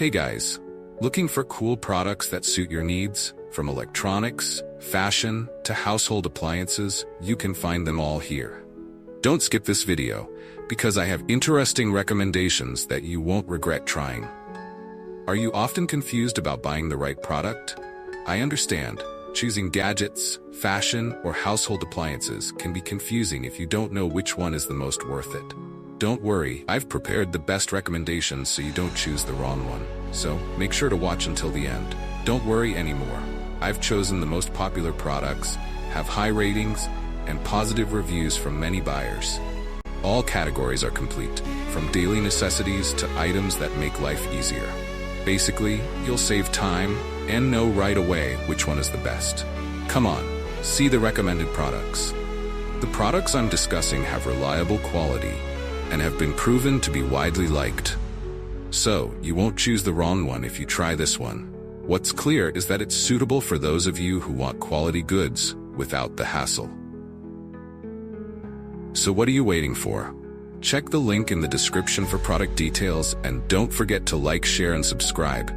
Hey guys, looking for cool products that suit your needs? From electronics, fashion, to household appliances, you can find them all here. Don't skip this video, because I have interesting recommendations that you won't regret trying. Are you often confused about buying the right product? I understand. Choosing gadgets, fashion, or household appliances can be confusing if you don't know which one is the most worth it. Don't worry, I've prepared the best recommendations so you don't choose the wrong one. So, make sure to watch until the end. Don't worry anymore. I've chosen the most popular products, have high ratings, and positive reviews from many buyers. All categories are complete, from daily necessities to items that make life easier. Basically, you'll save time and know right away which one is the best. Come on, see the recommended products. The products I'm discussing have reliable quality and have been proven to be widely liked. So, you won't choose the wrong one if you try this one. What's clear is that it's suitable for those of you who want quality goods without the hassle. So what are you waiting for? Check the link in the description for product details and don't forget to like, share, and subscribe.